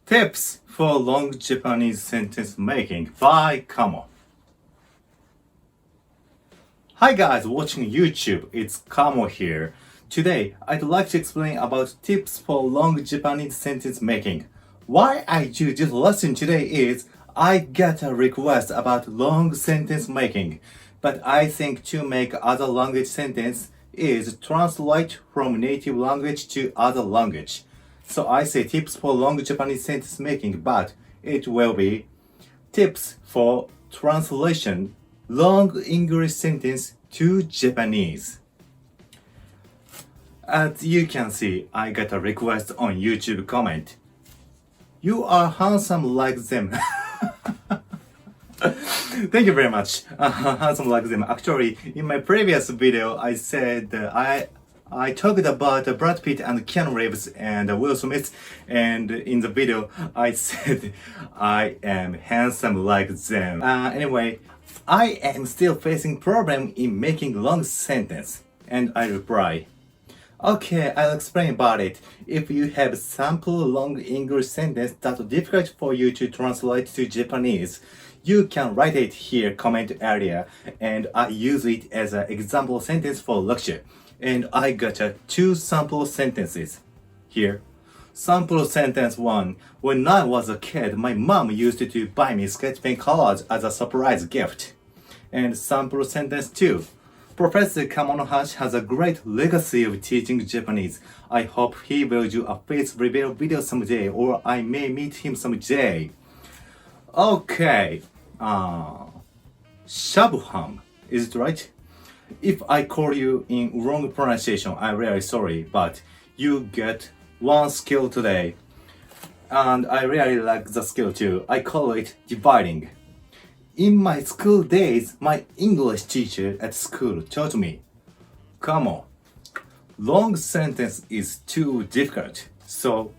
Tips for long Japanese sentence making by Kamo. Hi guys watching YouTube, it's Kamo here. Today, I'd like to explain about tips for long Japanese sentence making. Why I do this lesson today is I get a request about long sentence making, but I think to make other language sentence is translate from native language to other language. So I say tips for long Japanese sentence making, but it will be tips for translation long English sentence to Japanese. As you can see, I got a request on YouTube comment. You are handsome like them. Thank you very much. Handsome like them. Actually, in my previous video, I said I talked about Brad Pitt and Keanu Reeves and Will Smith, and in the video I said I am handsome like them. Anyway, I am still facing problem in making long sentence, and I reply, okay, I'll explain about it. If you have sample long English sentence that's difficult for you to translate to Japanese, you can write it here comment area, and I use it as an example sentence for lecture. And I got two sample sentences here. Sample sentence 1. When I was a kid, my mom used to buy me sketch pen colors as a surprise gift. And sample sentence 2. Professor Kamonohashi has a great legacy of teaching Japanese. I hope he will do a face reveal video someday, or I may meet him someday. Okay. Shabuham. Is it right? If I call you in wrong pronunciation, I'm really sorry, but you get one skill today. And I really like the skill too. I call it dividing. In my school days, my English teacher at school taught me, come on, long sentence is too difficult, so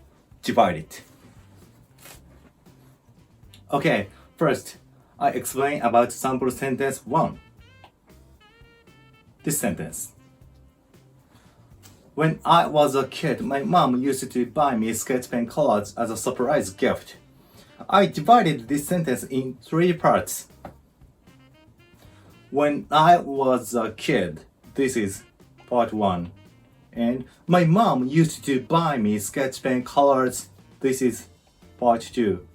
divide it. Okay, first, I explain about sample sentence 1. This sentence. When I was a kid, my mom used to buy me sketch pen colors as a surprise gift. I divided this sentence in 3 parts. When I was a kid, this is part 1. And my mom used to buy me sketch pen colors, this is part 2.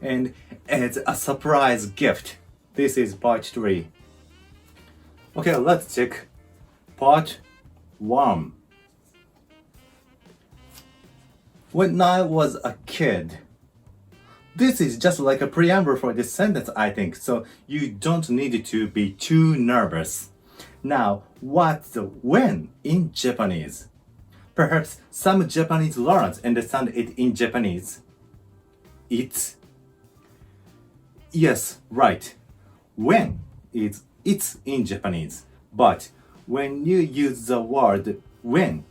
And as a surprise gift, this is part 3. Okay, let's check part 1. When I was a kid. This is just like a preamble for this sentence, I think, so you don't need to be too nervous. Now, what's the when in Japanese? Perhaps some Japanese learners understand it in Japanese. It's. Yes, right. When is it's in Japanese, but when you use the word when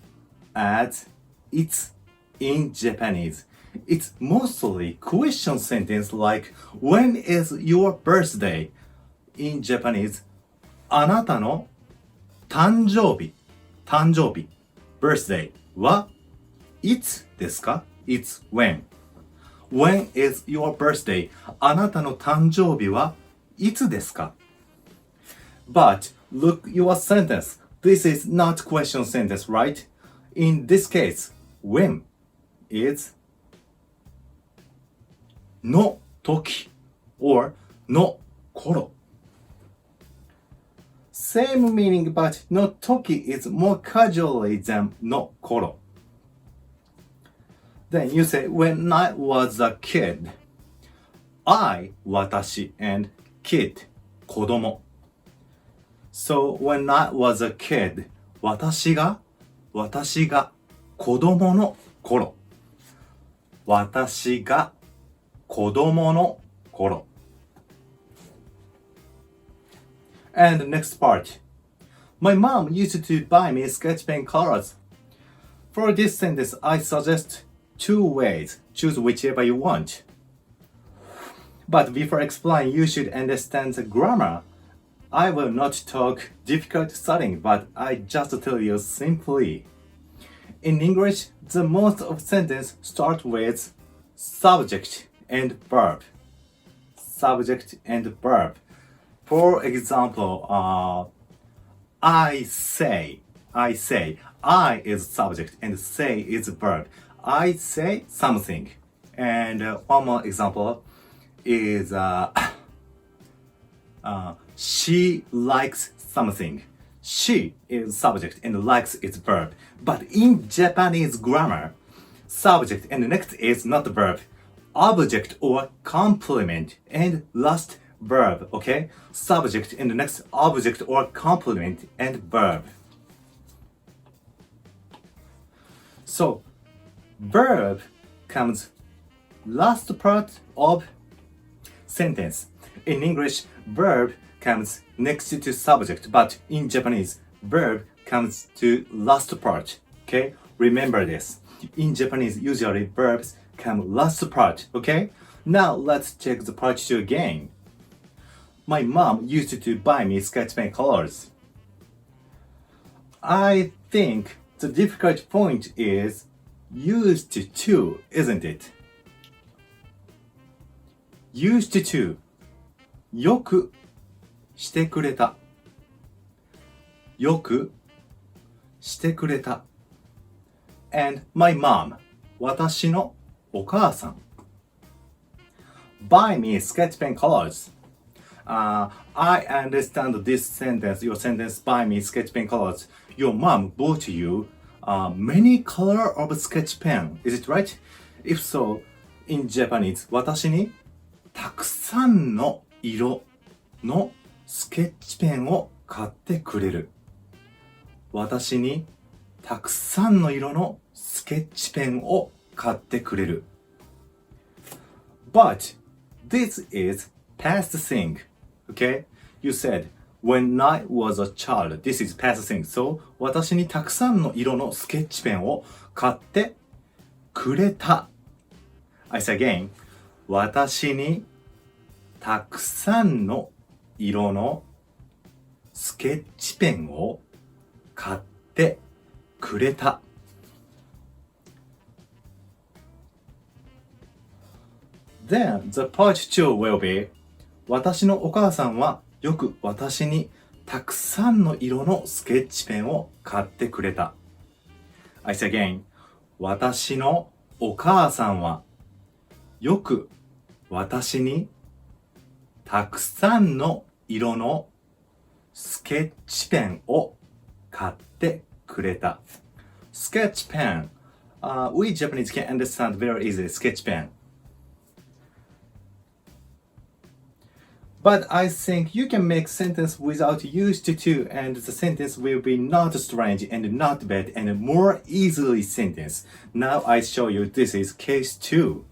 as it's in Japanese, it's mostly question sentence like when is your birthday? In Japanese, あなたの誕生日 birthday はいつですか It's when. When is your birthday? あなたの誕生日はいつですか? But look your sentence. This is not question sentence, right? In this case, when is の時 or の頃. Same meaning, but の時 is more casually than の頃. Then you say, when I was a kid. I, 私 and kid, 子供. So when I was a kid, 私が子供の頃. 私が子供の頃. And the next part. My mom used to buy me sketch pen colors. For this sentence, I suggest 2 ways. Choose whichever you want. But before explaining, you should understand the grammar. I will not talk difficult spelling, but I just tell you simply. In English, the most of sentence start with subject and verb. Subject and verb. For example, I say, I is subject and say is verb. I say something. And one more example is she likes something. She is subject and likes is verb. But in Japanese grammar, subject and next is not verb. Object or complement and last verb, okay? Subject and next object or complement and verb. So, verb comes last part of sentence. In English, verb comes next to subject, but in Japanese, verb comes to last part, okay? Remember this. In Japanese, usually verbs come last part, okay? Now let's check the part 2 again. My mom used to buy me sketch pen colors. I think the difficult point is used to, isn't it? Used to よくしてくれた。よくしてくれた。And my mom 私のお母さん Buy me sketch pen colors. I understand this sentence, your sentence, buy me sketch pen colors. Your mom bought you many color of sketch pen. Is it right? If so, in Japanese, 私にたくさんの色のスケッチペンを買ってくれる。私にたくさんの色のスケッチペンを買ってくれる。But this is past thing. Okay? You said, when I was a child, this is past thing. So, 私にたくさんの色のスケッチペンを買ってくれた。I say again, 私にたくさんの色のスケッチペンを買ってくれた。Then the part 2 will be 私のお母さんはよく私にたくさんの色のスケッチペンを買ってくれた。I say again 私のお母さんはよく私にたくさんの色のスケッチペンを買ってくれた。Sketch pen. We Japanese can understand very easily sketch pen. But I think you can make sentence without used to and the sentence will be not strange and not bad and more easily sentence. Now I show you this is case 2.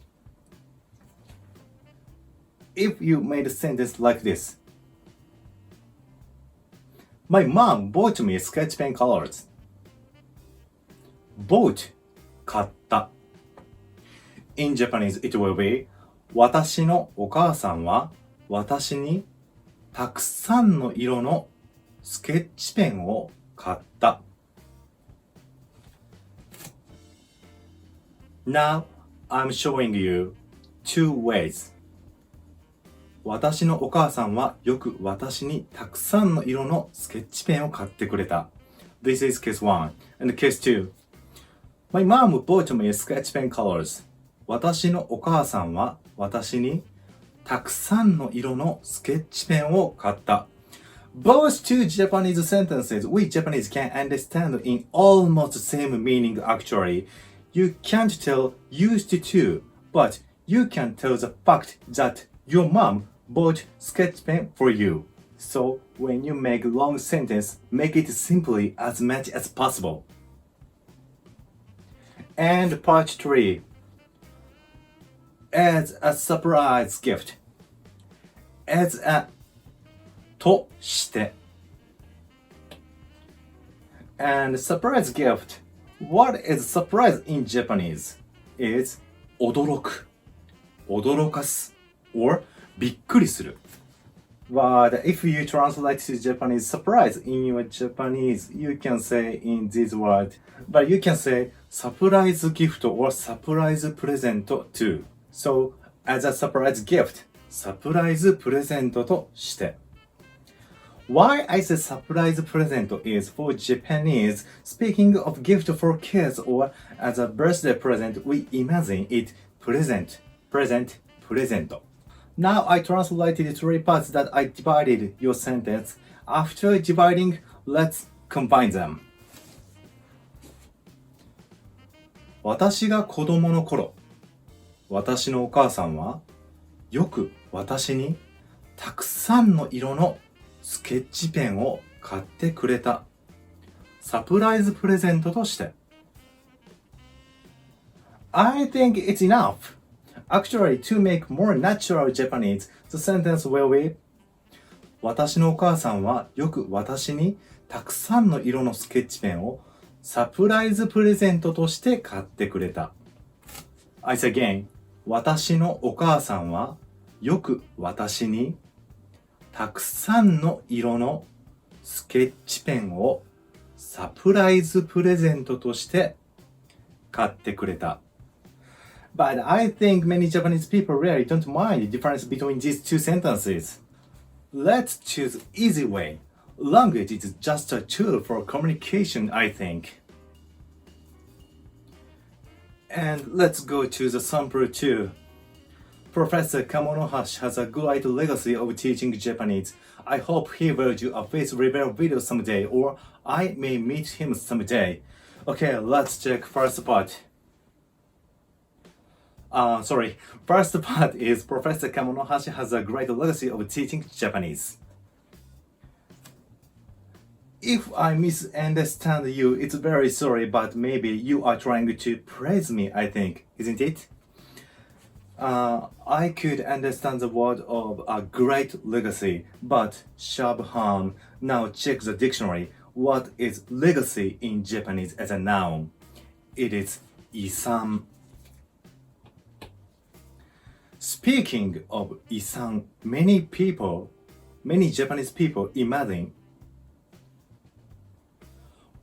If you made a sentence like this. My mom bought me sketch pen colors. Bought 買った In Japanese it will be 私のお母さんは私にたくさんの色のスケッチペンを買った Now I'm showing you two ways 私のお母さんはよく私にたくさんの色のスケッチペンを買ってくれた This is case 1 and case 2 My mom bought me sketch pen colors 私のお母さんは私にたくさんの色のスケッチペンを買った Both two Japanese sentences we Japanese can understand in almost the same meaning actually. You can't tell used to, but you can tell the fact that your mom bought sketch pen for you. So when you make long sentence, make it simply as much as possible. And part 3. As a surprise gift. As a として And surprise gift. What is surprise in Japanese? Is 驚く驚かす or びっくりする But if you translate to Japanese surprise in your Japanese, you can say in this word, but you can say surprise gift or surprise present too. So, as a surprise gift, サプライズプレゼントとして。Why I say surprise present is for Japanese, speaking of gift for kids or as a birthday present, we imagine it present. Now I translated three parts that I divided your sentence. After dividing, let's combine them. 私が子供の頃、私のお母さんはよく私にたくさんの色のスケッチペンを買ってくれた。サプライズプレゼントとして。I think it's enough. Actually, to make more natural Japanese, the sentence will be 私のお母さんはよく私にたくさんの色のスケッチペンをサプライズプレゼントとして買ってくれた。I say again, 私のお母さんはよく私にたくさんの色のスケッチペンをサプライズプレゼントとして買ってくれた。But I think many Japanese people really don't mind the difference between these two sentences. Let's choose easy way. Language is just a tool for communication, I think. And let's go to the sample 2. Professor Kamonohashi has a great legacy of teaching Japanese. I hope he will do a face reveal video someday, or I may meet him someday. Okay, let's check first part. First part is Professor Kamonohashi has a great legacy of teaching Japanese. If I misunderstand you, it's very sorry, but maybe you are trying to praise me, I think, isn't it? I could understand the word of a great legacy, but Shabhan, now check the dictionary. What is legacy in Japanese as a noun? It is isan. Speaking of isan, many Japanese people imagine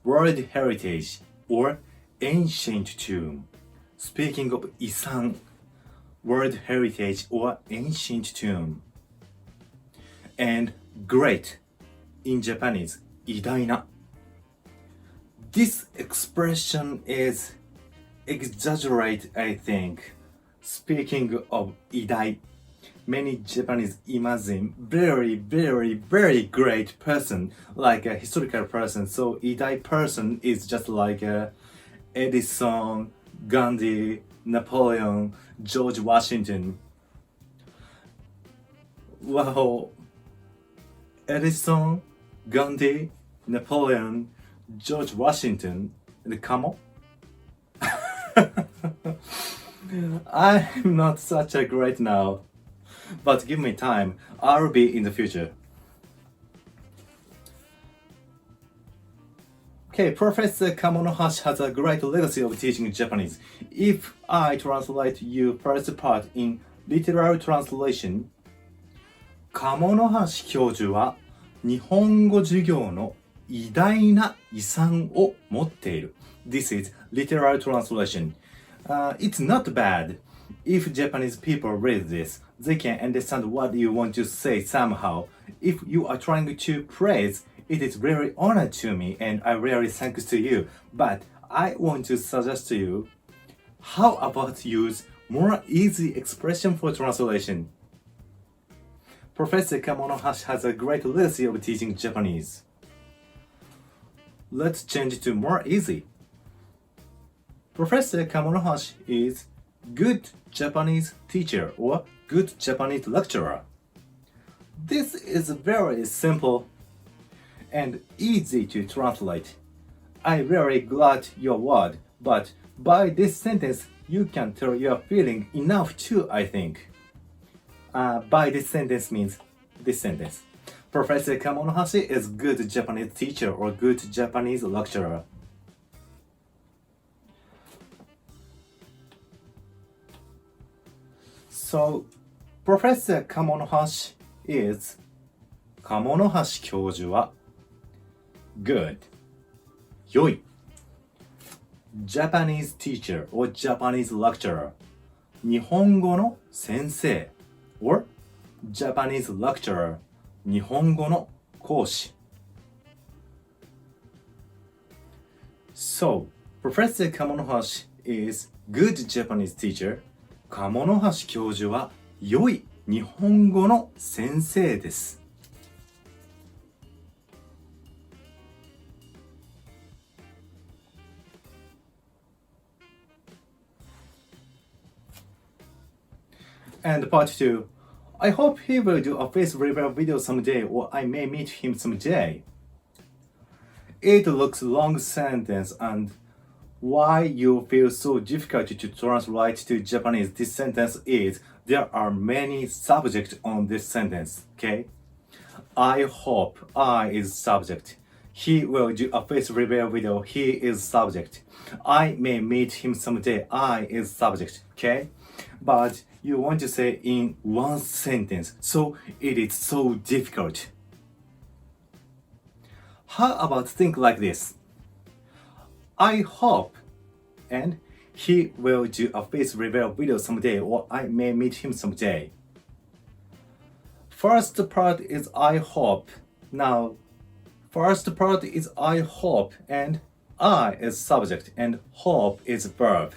World Heritage or ancient tomb. Speaking of isan, World Heritage or ancient tomb. And great in Japanese, 偉大な. This expression is exaggerate, I think. Speaking of 偉大, many Japanese imagine very great person, like a historical person. So 偉大 person is just like Edison, Gandhi, Napoleon, George Washington. Wow. Edison, Gandhi, Napoleon, George Washington, and Kamo? I'm not such a great now, but give me time. I'll be in the future. Okay, Professor Kamonohashi has a great legacy of teaching Japanese. If I translate you first part in literal translation, Kamonohashi 教授は日本語授業の偉大な遺産を持っている。This is literal translation. It's not bad. If Japanese people read this, they can understand what you want to say somehow. If you are trying to praise, it is really honor to me and I really thanks to you. But I want to suggest to you, how about use more easy expression for translation? Professor Kamonohashi has a great legacy of teaching Japanese. Let's change it to more easy. Professor Kamonohashi is good Japanese teacher or good Japanese lecturer. This is very simple and easy to translate. I'm very glad your word, but by this sentence you can tell your feeling enough too, I think. By this sentence means this sentence. Professor Kamonohashi is good Japanese teacher or good Japanese lecturer. So, Professor Kamonohashi is 鴨橋教授は good 良い Japanese teacher or Japanese lecturer 日本語の先生 or Japanese lecturer 日本語の講師 So, Professor Kamonohashi is good Japanese teacher. Kamonohashi 教授は良い日本語の先生です。And part 2. I hope he will do a face reveal video someday or I may meet him someday. It looks long sentence and why you feel so difficult to translate to Japanese this sentence is there are many subjects on this sentence, okay? I hope I is subject. He will do a face reveal video, he is subject. I may meet him someday, I is subject, okay? But you want to say in one sentence, so it is so difficult. How about think like this? I hope and he will do a face reveal video someday or I may meet him someday. First part is I hope. Now, first part is I hope and I is subject and hope is verb.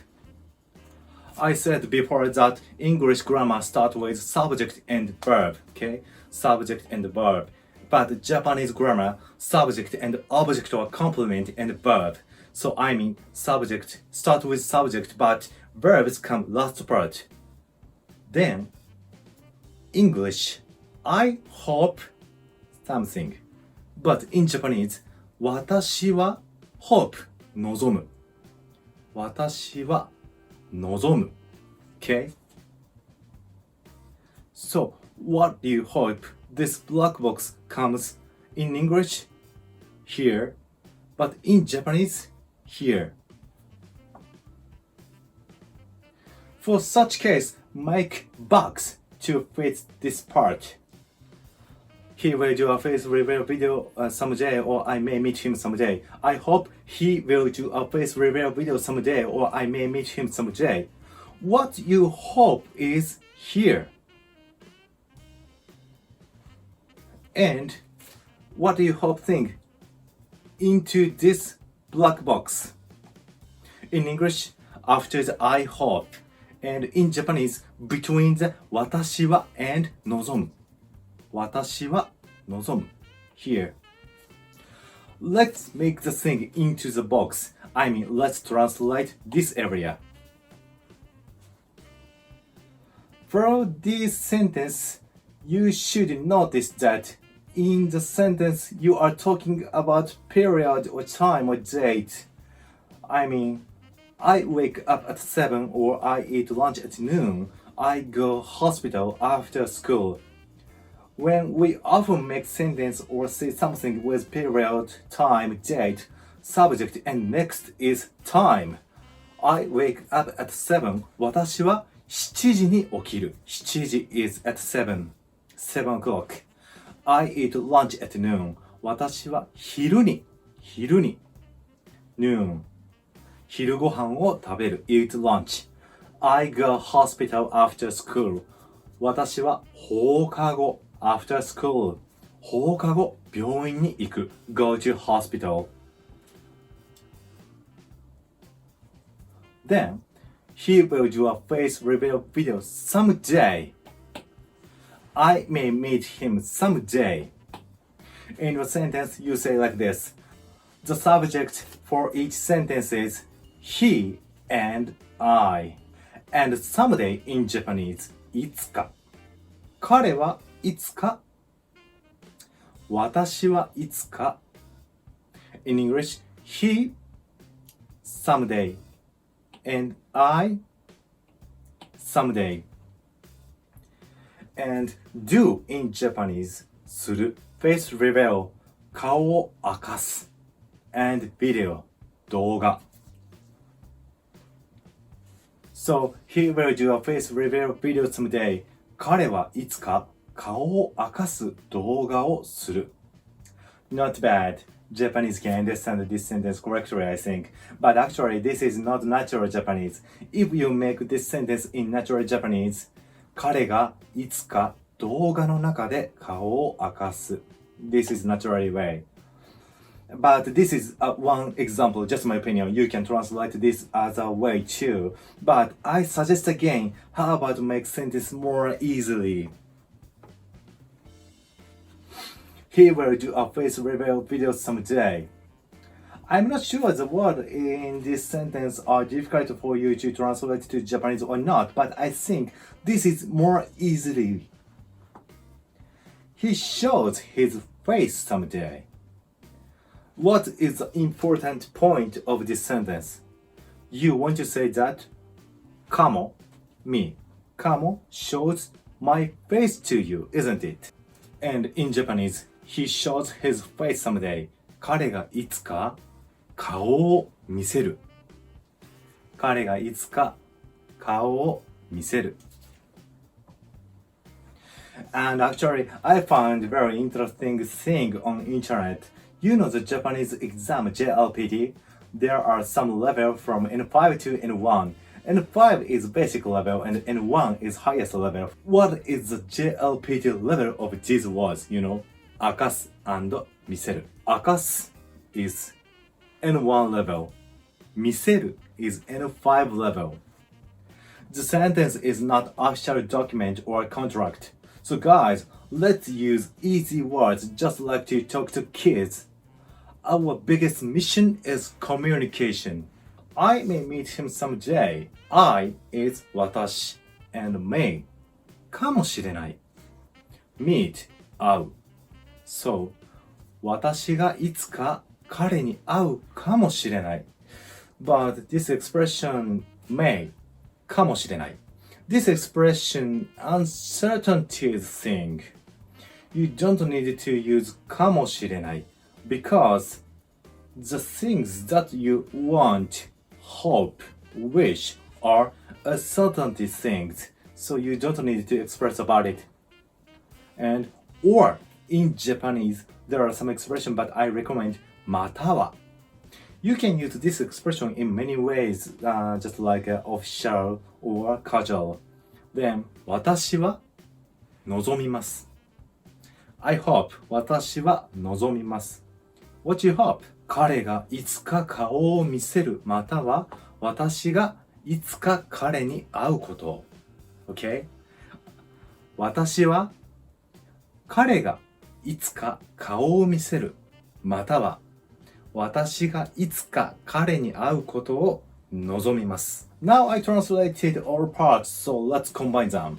I said before that English grammar starts with subject and verb, okay? Subject and verb. But Japanese grammar, subject and object are complement and verb. So I mean subject start with subject but verbs come last part. Then English, I hope something. But in Japanese, 私は hope 望む。私は望む。Okay? So, what do you hope this black box comes in English? Here. But in Japanese? Here. For such case, make box to fit this part. He will do a face reveal video someday or I may meet him someday. I hope he will do a face reveal video someday or I may meet him someday. What you hope is here. And what do you hope think into this black box? In English, after the I hope, and in Japanese, between the 私は and 望む。私は望む。Here. Let's make the thing into the box. I mean, let's translate this area. For this sentence, you should notice that in the sentence you are talking about period or time or date. I mean, I wake up at 7 or I eat lunch at noon. I go hospital after school. When we often make sentence or say something with period, time, date, subject, and next is time. I wake up at 7. 私は7時に起きる。7時 is at 7. 7 o'clock. I eat lunch at noon. 私は昼に noon. 昼ご飯を食べる。eat lunch. I go hospital after school. 私は放課後 after school. 放課後病院に行く。go to hospital. Then, he will do a face reveal video someday. I may meet him someday. In a sentence, you say like this. The subject for each sentence is he and I. And someday in Japanese, いつか。彼はいつか。私はいつか。In English, he someday. And I someday. And do in Japanese する face reveal 顔を明かす and video 動画 So he will do a face reveal video someday 彼はいつか顔を明かす動画をする Not bad. Japanese can understand this sentence correctly, I think. But actually, this is not natural Japanese. If you make this sentence in natural Japanese, 彼がいつか動画の中で顔を明かす。This is naturally way. But this is one example, just my opinion. You can translate this as a way too. But I suggest again, how about make sentence more easily? He will do a face reveal video someday. I'm not sure the word in this sentence are difficult for you to translate to Japanese or not, but I think this is more easily. He shows his face someday. What is the important point of this sentence? You want to say that Kamo, me, Kamo shows my face to you, isn't it? And in Japanese, he shows his face someday. 彼がいつか顔を見せる。彼がいつか顔を見せる。And actually, I found a very interesting thing on internet. You know the Japanese exam JLPT? There are some level from N5 to N1. N5 is basic level and N1 is highest level. What is the JLPT level of these words, you know? 明かす and 見せる。明かす is N1 level. 見せる is N5 level. The sentence is not official document or contract. So guys, let's use easy words just like to talk to kids. Our biggest mission is communication. I may meet him someday. I is 私 and may かもしれない。meet 会う。So 私がいつか彼に会うかもしれない。But this expression may かもしれない。This expression uncertainty thing. You don't need to use かもしれない because the things that you want, hope, wish are uncertainty things. So you don't need to express about it. And or in Japanese, there are some expressions, but I recommend または. You can use this expression in many ways, just like official or casual. Then, 私は望みます。I hope 私は望みます。What you hope? 彼がいつか顔を見せる、または私がいつか彼に会うこと。Okay? 私は彼がいつか顔を見せる、または私がいつか彼に会うことを望みます。Now I translated all parts, so let's combine them.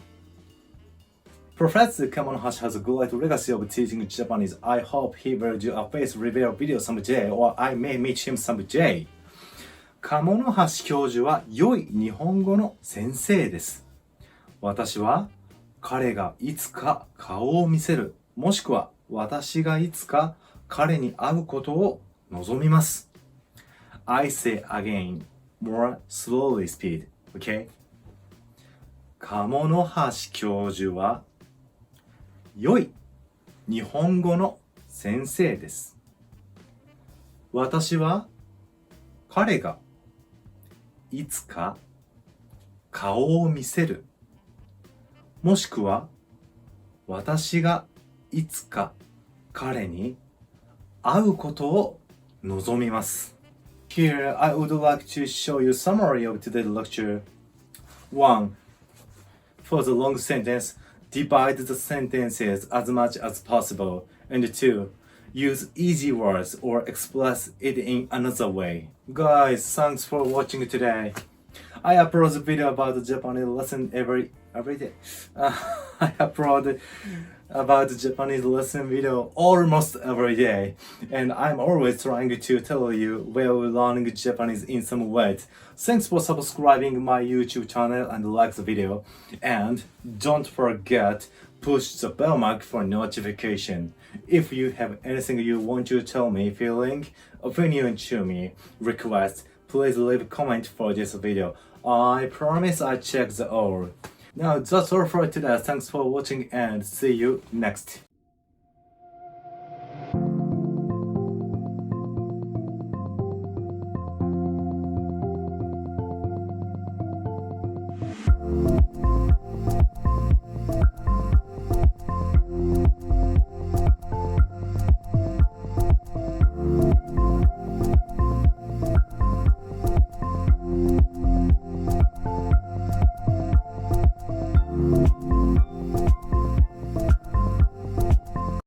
Professor Kamonohashi has a great legacy of teaching Japanese. I hope he will do a face reveal video someday, or I may meet him someday. カモノハシ教授は良い日本語の先生です。私は彼がいつか顔を見せる、もしくは私がいつか彼に会うことを望みます。I say again, more slowly speed, okay? カモノハシ教授は良い日本語の先生です。私は彼がいつか顔を見せる、もしくは私がいつか彼に会うことを望みます。Here, I would like to show you summary of today's lecture. 1. For the long sentence, divide the sentences as much as possible. And 2. Use easy words or express it in another way. Guys, thanks for watching today. I upload a video about the Japanese lesson every day. I upload about the Japanese lesson video almost every day, and I'm always trying to tell you while learning Japanese in some ways. Thanks for subscribing my YouTube channel and like the video, and don't forget push the bell mark for notification. If you have anything you want to tell me, feeling, opinion to me, request, please leave a comment for this video. I promise I check the all. Now that's all for today. Thanks for watching and see you next.